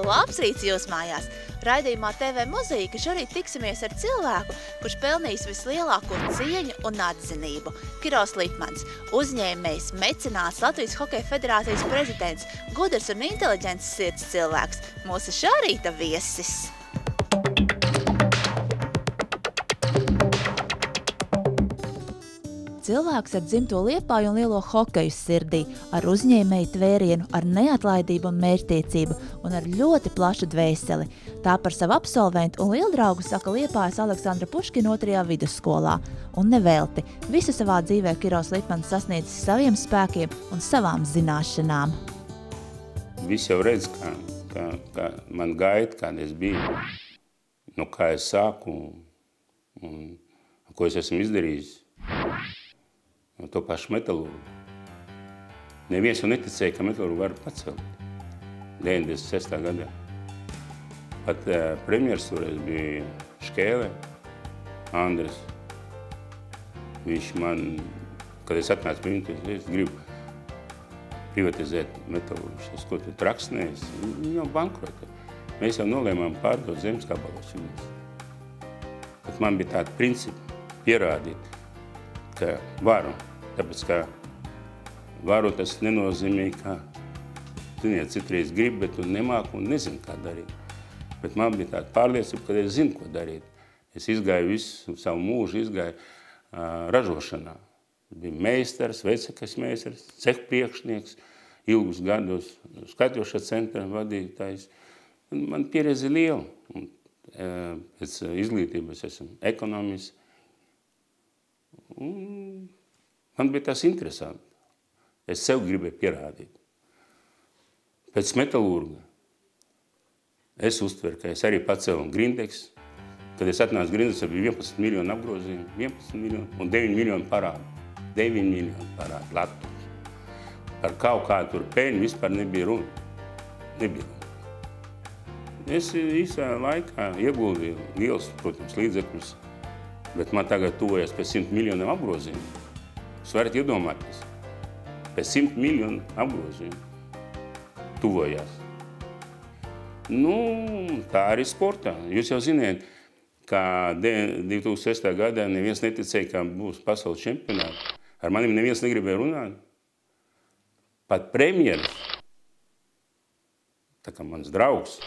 Labs rīts jūs mājās! Raidījumā TV Mozaīka šorīt tiksimies ar cilvēku, kurš pelnījis vislielāko cieņu un atzinību. Kiros Lipmans, uzņēmējs, mecenāts, Latvijas Hokeja federācijas prezidents, gudrs un inteliģents sirds cilvēks. Mūsu šā rīta viesis. Cilvēks ar dzimto Liepāju un lielo hokeju sirdī, ar uzņēmēju tvērienu, ar neatlaidību un mērķtiecību un ar ļoti plašu dvēseli. Tā par savu absolventu un lieldraugu saka Liepājas Aleksandra Puškina 2. vidusskolā. Un nevelti, visu savā dzīvē Kiros Lipmans sasniedzis saviem spēkiem un savām zināšanām. Visi jau redz, ka man gaita, kāda es biju, kā es sāku un ko es esmu izdarījis. To pašu metalurgu. Neviens jau neticēja, ka metalurgu var pacelt 96. gadā. Pat premjeras toreiz bija Škēle, Andres. Viņš man, kad es atnācu pie viņu, es gribu privatizēt metalurgu. Es ko tu traksnēs? Viņi jau bankrotē. Mēs jau nolēmām pārdot zemes gabalus viņus. Bet man bija tāda principa pierādīt, ka varu. Tāpēc, ka varu tas nenozīmē, ka ziniet, citreiz grib, bet tu nemāku un nezinu, kā darīt. Bet man bija tāda pārliecība, ka es zinu, ko darīt. Es izgāju visu savu mūžu, ražošanā. Biju meistars, vecākais meistars, cehu priekšnieks, ilgus gadus skaitļošanas centra vadītājs. Man pieredze liela. Pēc izglītības esmu ekonomists. Man bija tas interesanti. Es sev gribēju pierādīt. Pēc metalurga es uztveru, ka es arī pacēlu Grindeks. Kad es atnācu Grindeks, bija 11 miljonu apgrozījumu, 11 miljonu un 9 miljonu parādu. 9 miljonu parādu Latvijas. Par kaut kādu tur peļņu vispār nebija runa. Es īsā laikā ieguldīju liels, protams, līdzekļus, bet man tagad tuvojas pēc 100 miljoniem apgrozījumu. Jūs varat iedomāties, pēc 100 miljonu apgrozījumu tuvojās. Tā arī sportā. Jūs jau ziniet, ka 2006. gadā neviens neticēja, ka būs pasaules čempionāti. Ar manim neviens negribēja runāt. Pat premjeras, tā kā mans draugs,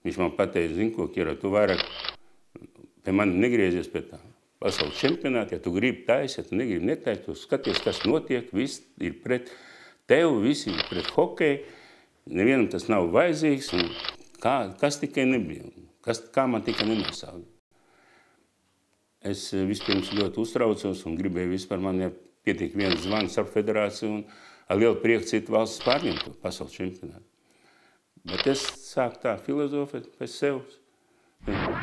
viņš man pateica, zini ko, Kiro, tu vairāk pie mani negriezies pie tā. Pasaules čempionāti, ja tu gribi taisi, ja tu negribi netaisi, tu skaties, kas notiek, viss ir pret tevi, visi ir pret hokeju, nevienam tas nav vajadzīgs, un kas tikai nebija, kā man tikai nenosauga. Es vispirms ļoti uztraucos un gribēju vispār, man pietiek viens zvans ar federāciju un ar lielu prieku citu valsts pārņemt to pasaules čempionātu. Bet es sāku tā filozofēt pēc sevis.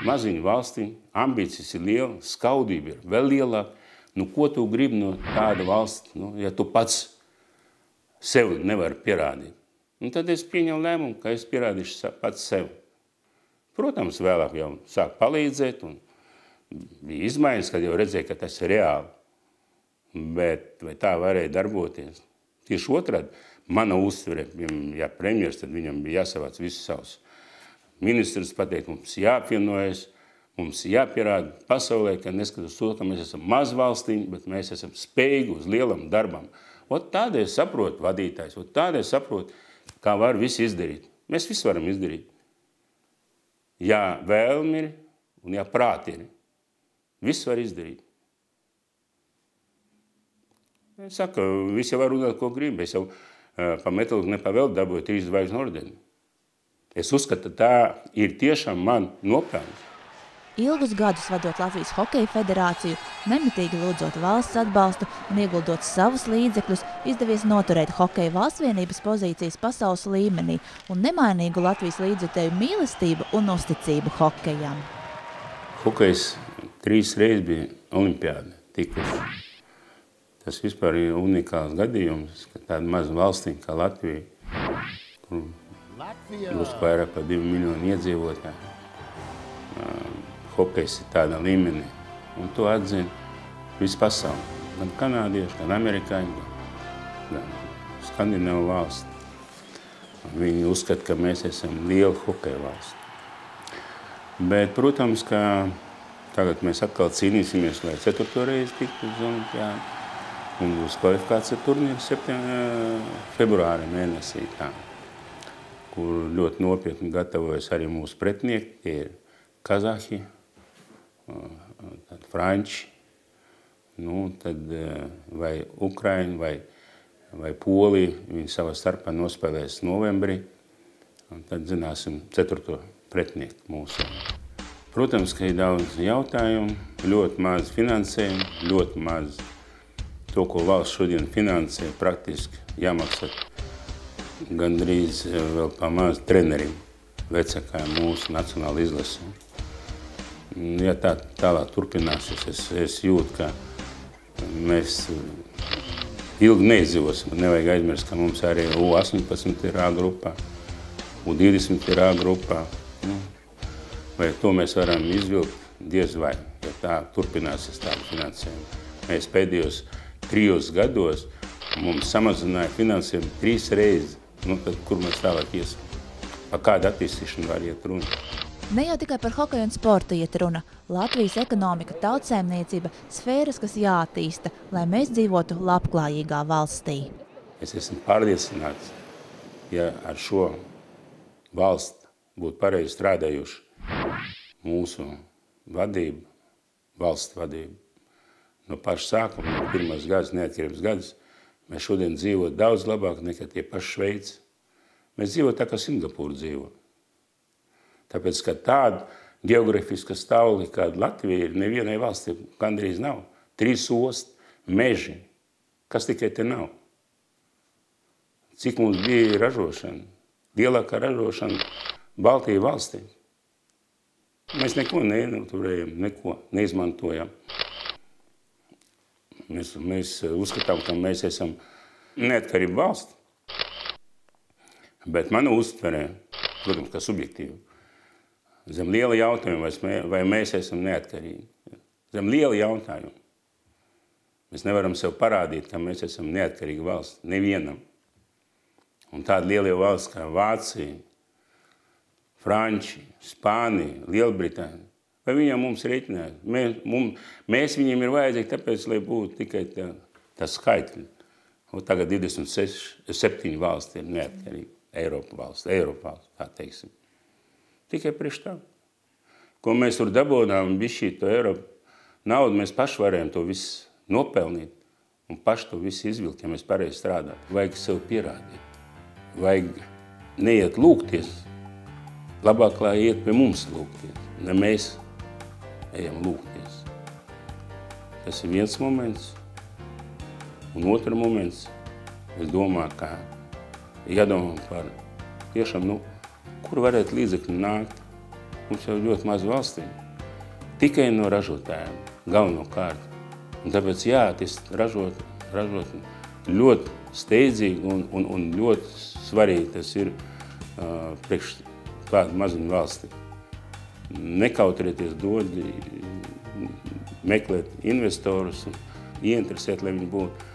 Maziņu valstīm, ambīcijas ir liela, skaudība ir vēl lielāka. Ko tu gribi no tāda valsts, ja tu pats sev nevari pierādīt? Tad es pieņemu lēmumu, ka es pierādīšu pats sev. Protams, vēlāk jau sāk palīdzēt un bija izmaiņas, kad jau redzēju, ka tas ir reāli. Bet vai tā varēja darboties? Tieši otrādi, mana uztvere, ja premjeras, tad viņam bija jāsavāc visus savus ministrs pateikt, mums jāapvienojas, mums jāpierāda pasaulē, ka neskatās to, ka mēs esam maz valstīm, bet mēs esam spējīgi uz lielam darbam. Tādēļ saprotu vadītājs, tādēļ saprotu, kā var visu izdarīt. Mēs visu varam izdarīt. Ja vēlmi ir un ja prāti ir, visu var izdarīt. Es saku, visi jau var runāt, ko grib. Es jau pa metalurgu nepavēlu dabūju 3 zvaigžņu ordeni. Es uzskatu, tā ir tiešām man nopelns. Ilgus gadus vadot Latvijas Hokeja federāciju, nemitīgi lūdzot valsts atbalstu un ieguldot savus līdzekļus, izdevies noturēt hokeja valstsvienības pozīcijas pasaules līmenī un nemainīgu Latvijas līdzjutēju mīlestību un uzticību hokejam. Hokejs 3 reizes bija olimpiāde tikuši. Tas vispār ir unikāls gadījums, ka tāda maza valstī kā Latvija, kur drusku vairāk par 2 miljonu iedzīvotāju. Hokejs ir tādā līmenī, un to atzina visu pasauli. Gan kanādieši, gan amerikāņi, gan skandināvu valsti. Viņi uzskata, ka mēs esam liela hokeja valsts. Bet, protams, ka tagad mēs atkal cīnīsimies, lai 4. reizi tiktu uz olimpiādu. Un būs kvalifikācija turnīra februāra mēnesī, kur ļoti nopietni gatavojas arī mūsu pretinieki. Tie ir kazahi, franči, tad vai Ukraiņi, vai Polija. Viņi savā starpā nospēlēs novembrī. Un tad zināsim 4. pretinieku mūsu. Protams, ka ir daudz jautājumu, ļoti maz finansējumu, ļoti maz to, ko valsts šodien finansē, praktiski jāmaksā gandrīz vēl pa maz trenerim, vecākajam mūsu nacionāla izlase. Ja tā tālāk turpināsies, es jūtu, ka mēs ilgi neizdzīvosim. Nevajag aizmirst, ka mums arī U18 ir A grupā, U20 ir A grupā. Vai to mēs varam izvilkt? Diez vai, ja tā turpināsies tādu finansējumu. Mēs pēdējos 3 gados mums samazināja finansējumu 3 reizes. Tad kur mēs tālāk iesim? Par kādu attīstīšanu var iet runa? Ne jau tikai par hokeju un sportu iet runa. Latvijas ekonomika, tautsēmniecība, sfēras, kas jāattīsta, lai mēs dzīvotu labklājīgā valstī. Es esmu pārliecināts, ja ar šo valsti būtu pareizi strādājuši mūsu vadība, valsts vadība, no paša sākuma, no pirmās gadas, neatkarības gadas, mēs šodien dzīvot daudz labāk nekā tie paši Šveici. Mēs dzīvot tā, kā Singapūra dzīvo. Tāpēc, ka tāda geografiska stāvokļa, kāda Latvija ir, nevienai valstī gandrīz nav. 3 osti, meži, kas tikai te nav. Cik mums bija ražošana? Lielākā ražošana Baltiju valstī. Mēs neko nenoturējam, neko neizmantojam. Mēs uzskatām, ka mēs esam neatkarība valsts. Bet mana uztverē, protams, ka subjektīvi, zem liela jautājuma, vai mēs esam neatkarīgi. Zem liela jautājuma. Mēs nevaram sev parādīt, ka mēs esam neatkarīga valsts. Nevienam. Un tāda lielie valsts kā Vācija, Franči, Spānija, Lielbritānija. Vai viņam mums reiķināt? Mēs viņiem ir vajadzīgi tāpēc, lai būtu tikai tā skaitļi. Un tagad 27 valsts ir neatkarīgi. Eiropa valsts, tā teiksim. Tikai priekš tā. Ko mēs tur dabonām, bišķīt to Eiropu naudu, mēs paši varējām to visu nopelnīt un paši to visu izvilkt, ja mēs pareizi strādāt. Vajag sev pierādīt. Vajag neiet lūgties. Labāk, lai iet pie mums lūgties, ne mēs ejam lūgties. Tas ir viens moments. Un otrs moments, es domāju, ka jādomā par tiešām, kur varētu līdzekļi nākt. Mums jau ļoti maz valstī. Tikai no ražotājiem, galvenokārt. Un tāpēc jāattīst ražot ļoti steidzīgi un ļoti svarīgi tas ir priekš kādu maziņu valsti. Nekautrēties dod, meklēt investorus un ieinteresēt, lai viņi būtu.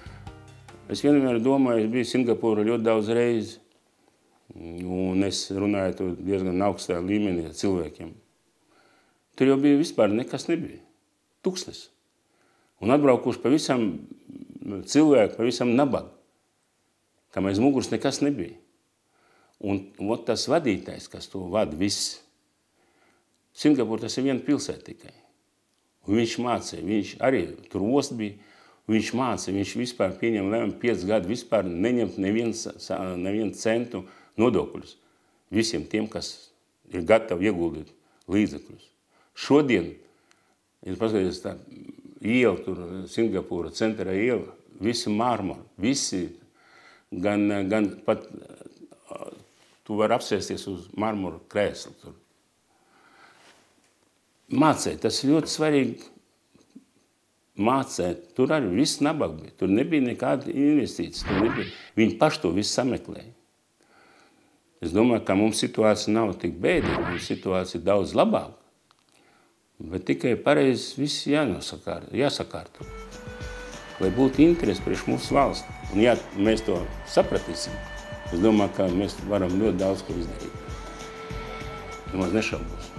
Es vienmēr domāju, es biju Singapūra ļoti daudz reizi, un es runāju to diezgan augstā līmenī ar cilvēkiem. Tur jau bija vispār nekas nebija. Tuksnes. Un atbraukuši pavisam cilvēku, pavisam nabagu. Kam aiz muguras nekas nebija. Un tas vadītājs, kas to vada viss, Singapūra tas ir viena pilsēta tikai. Un viņš mācīja, viņš arī tur ost bija, viņš mācīja, viņš vispār pieņem lēmumu 5 gadu vispār neņemt nevienu centu nodokļus. Visiem tiem, kas ir gatavi ieguldīt līdzekļus. Šodien, ja paskaties tā iela, tur Singapūra centrā iela, visi marmori, visi, gan pat tu vari apsēsties uz marmora krēslu tur. Mācēt, tas ir ļoti svarīgi mācēt. Tur arī viss nabaga bija. Tur nebija nekāda investīcijas. Viņi paši to visu sameklēja. Es domāju, ka mums situācija nav tik bēdīga, mums situācija ir daudz labāka. Bet tikai pareizi viss jāsakārto. Lai būtu interesi priekš mūsu valsts. Un ja mēs to sapratīsim, Es domāju, ka mēs varam ļoti daudz ko izdarīt. Nemaz nešaubos.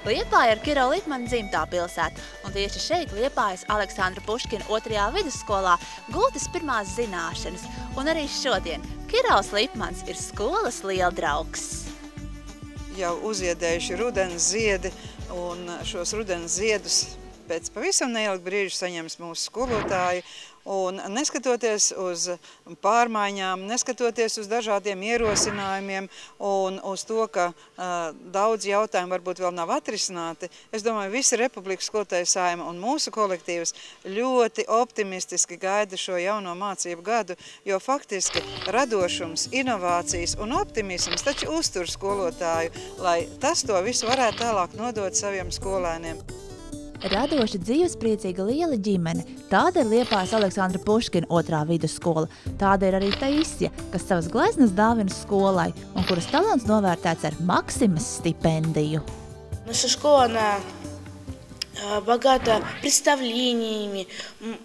Liepāja ir Kiro Lipmana dzimtā pilsēta, un tieši šeit Liepājas Aleksandra Puškina 2. vidusskolā gūtas pirmās zināšanas, un arī šodien Kirovs Lipmans ir skolas lieldraugs. Jau uzziedējuši rudens ziedi, un šos rudens ziedus pēc pavisam neilga brīža saņems mūsu skolotāji. Un neskatoties uz pārmaiņām, neskatoties uz dažādiem ierosinājumiem un uz to, ka daudz jautājumu varbūt vēl nav atrisināti, es domāju, visa Republikas skolotāju saima un mūsu kolektīvs ļoti optimistiski gaida šo jauno mācību gadu, jo faktiski radošums, inovācijas un optimisms taču uztur skolotāju, lai tas to visu varētu tālāk nodot saviem skolēniem. Radoša, dzīvespriecīga liela ģimene. Tāda ir Liepājas Aleksandra Puškina 2. vidusskola. Tāda ir arī Taisja, kas savas gleznas dāvina skolai un kuras talants novērtēts ar Maksimas stipendiju. Наша школа, она богата представлениями.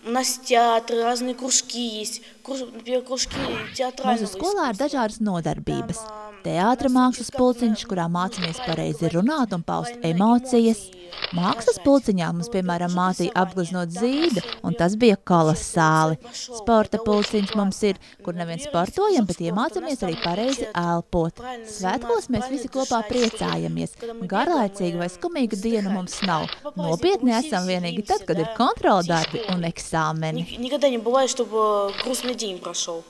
У нас театр, разные кружки есть. Например, кружки театрального Mūsu skolā ir dažādas nodarbības. Teātra mākslas pulciņš, kurā mācāmies pareizi runāt un paust emocijas. Mākslas pulciņā mums, piemēram, mācīja apgleznot zīdu, un tas bija kolosāli. Sporta pulciņš mums ir, kur nevien sportojam, bet iemācāmies arī pareizi elpot. Svētkos mēs visi kopā priecājamies. Garlaicīga vai skumīga diena mums nav. Nopietni esam vienīgi tad, kad ir kontroldarbi un eksāmeni. Никогда не бывает, чтобы грустный день прошел.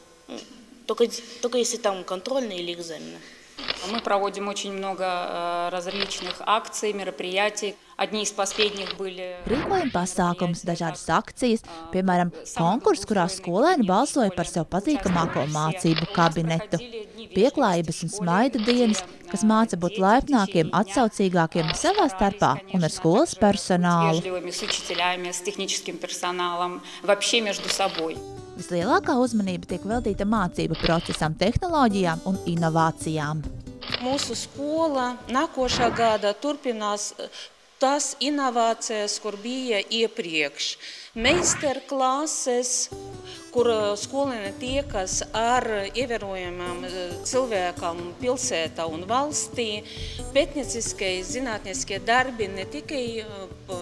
Только если там контрольные или экзамены. Мы проводим очень много различных акций, мероприятий. Одни из последних были... Rīkojam pasākumus, dažādas akcijas, piemēram, konkurss, kurā skolēni balsoja par sev patīkamāko mācību kabinetu. Pieklājības un smaida dienas, kas māca būt laipnākiem, atsaucīgākiem savā starpā un ar skolas personālu. С учителями, с техническим персоналом, вообще между собой. Vislielākā uzmanība tiek veltīta mācību procesam, tehnoloģijām un inovācijām. Mūsu skola nākošā gada turpinās tās inovācijas, kur bija iepriekš. Meistarklases, kur skolēni tiekas ar ievērojamām cilvēkām pilsētā un valstī. Pētnieciskie, zinātniskie darbi ne tikai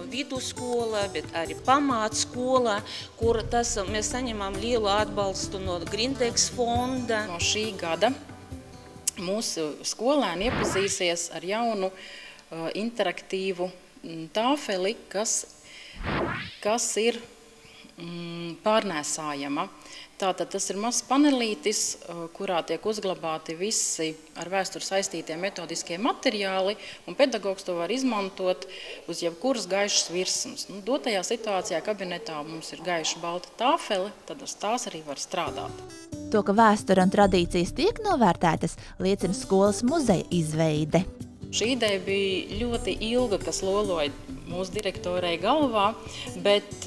vidusskola, bet arī pamatskola, kur mēs saņemam lielu atbalstu no Grindex fonda. No šī gada mūsu skolēni iepazīsies ar jaunu interaktīvu tāfeli, kas ir pārnēsājama. Tātad tas ir mazs panelītis, kurā tiek uzglabāti visi ar vēsturi saistītie metodiskie materiāli, un pedagogs to var izmantot uz jebkuras gaišas virsmas. Dotajā situācijā kabinetā mums ir gaiša balta tāfele, tad uz tās arī var strādāt. To, ka vēsture un tradīcijas tiek novērtētas, liecina skolas muzeja izveide. Šī ideja bija ļoti ilga, kas loloja mūsu direktorei galvā, bet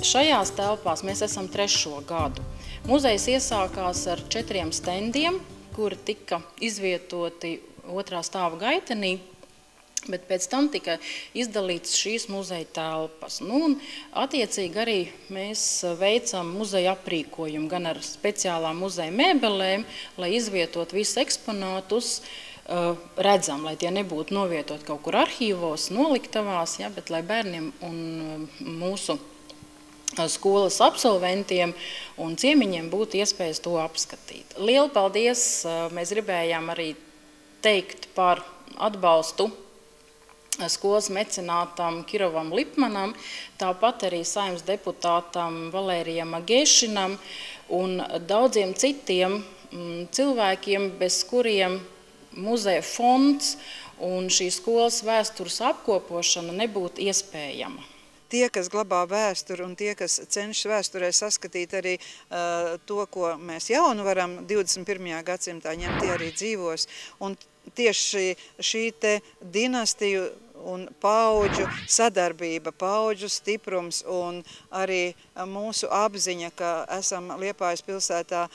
šajās telpās mēs esam 3. gadu. Muzejs iesākās ar 4 stendiem, kuri tika izvietoti 2. stāva gaitenī, bet pēc tam tika izdalīts šīs muzeja telpas. Un attiecīgi arī mēs veicam muzeja aprīkojumu gan ar speciālām muzeja mēbelēm, lai izvietot visus eksponātus, redzam, lai tie nebūtu novietot kaut kur arhīvos, noliktavās, ja, bet lai bērniem un mūsu skolas absolventiem un ciemiņiem būtu iespējas to apskatīt. Lielu paldies! Mēs gribējām arī teikt par atbalstu skolas mecenātam Kirovam Lipmanam, tāpat arī saimnes deputātam Valērijam Agēšinam un daudziem citiem cilvēkiem, bez kuriem muzeja fonds un šī skolas vēstures apkopošana nebūtu iespējama. Tie, kas glabā vēsturi un tie, kas cenšas vēsturē saskatīt arī to, ko mēs jaunu varam 21. gadsimtā ņemt, tie arī dzīvos. Un tieši šī te dinastiju un paudžu sadarbība, paudžu stiprums un arī mūsu apziņa, ka esam Liepājas pilsētā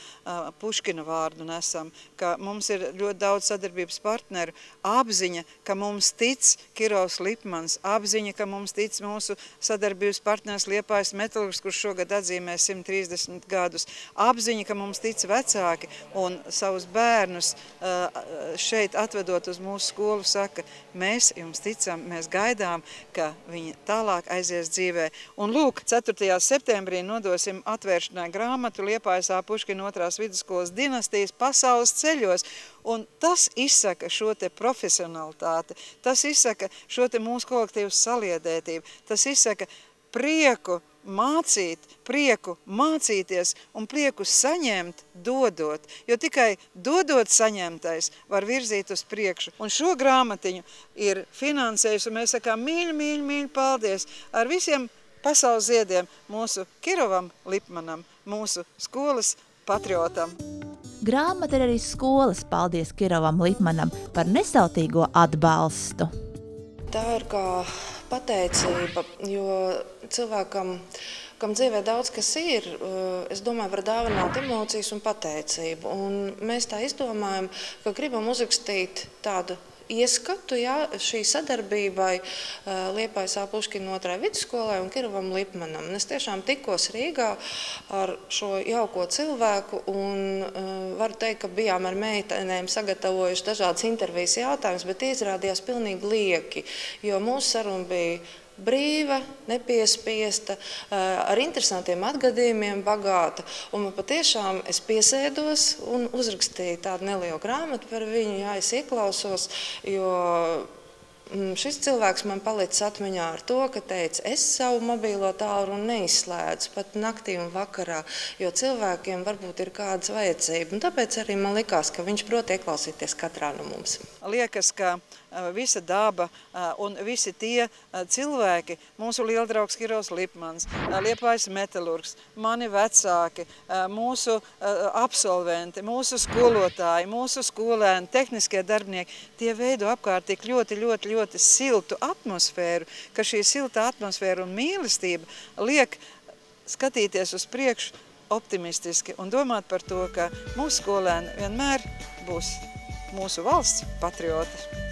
Puškina vārdu nesam, ka mums ir ļoti daudz sadarbības partneru, apziņa, ka mums tic Kirovs Lipmans, apziņa, ka mums tic mūsu sadarbības partners Liepājas Metalurgs, kurš šogad atzīmē 130 gadus, apziņa, ka mums tic vecāki un savus bērnus šeit atvedot uz mūsu skolu saka, mēs jums ticam, mēs gaidām, ka viņi tālāk aizies dzīvē. Un lūk, 4. septembrī nodosim atvēršanai grāmatu Liepājas A. Puškina 2. vidusskolas dinastijas pasaules ceļos. Un tas izsaka šo te profesionalitāti, tas izsaka šo te mūsu kolektīvu saliedētību, tas izsaka prieku mācīt, prieku mācīties un prieku saņemt, dodot. Jo tikai dodot saņemtais var virzīt uz priekšu. Un šo grāmatiņu ir finansējusi, un mēs sakām mīļi, paldies ar visiem pasaules ziediem mūsu Kirovam Lipmanam, mūsu skolas patriotam. Grāmata ir arī skolas paldies Kirovam Lipmanam par nesautīgo atbalstu. Tā ir kā pateicība, jo cilvēkam, kam dzīvē daudz kas ir, es domāju, var dāvināt emocijas un pateicību. Un mēs tā izdomājam, ka gribam uzrakstīt tādu ieskatu šī sadarbībai Liepājas A. Puškina 2. vidusskolai un Kirovam Lipmanam. Es tiešām tikos Rīgā ar šo jauko cilvēku un varu teikt, ka bijām ar meitenēm sagatavojuši dažādas intervijas jautājumus, bet izrādījās pilnīgi lieki, jo mūsu saruna bija brīva, nepiespiesta, ar interesantiem atgadījumiem bagāta. Un man patiešām es piesēdos un uzrakstīju tādu nelielu grāmatu par viņu, es ieklausos, jo šis cilvēks man palicis atmiņā ar to, ka teica, es savu mobīlo tālruni neizslēdzu pat naktī un vakarā, jo cilvēkiem varbūt ir kādas vajadzība. Un tāpēc arī man likās, ka viņš prot ieklausīties katrā no mums. Liekas, ka visa daba un visi tie cilvēki, mūsu lieldraugs Kirovs Lipmans, Liepājas Metalurgs, mani vecāki, mūsu absolventi, mūsu skolotāji, mūsu skolēni, tehniskie darbinieki, tie veido apkārt tik ļoti siltu atmosfēru, ka šī silta atmosfēra un mīlestība liek skatīties uz priekšu optimistiski un domāt par to, ka mūsu skolēni vienmēr būs mūsu valsts patrioti.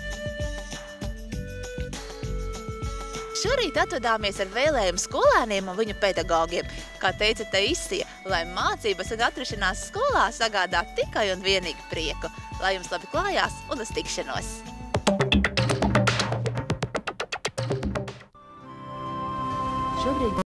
Šorīt atvadāmies ar vēlējumu skolēniem un viņu pedagogiem. Kā teica Taisija, lai mācības un atrašanās skolā sagādā tikai un vienīgi prieku. Lai jums labi klājās un uz tikšanos! Šobrīd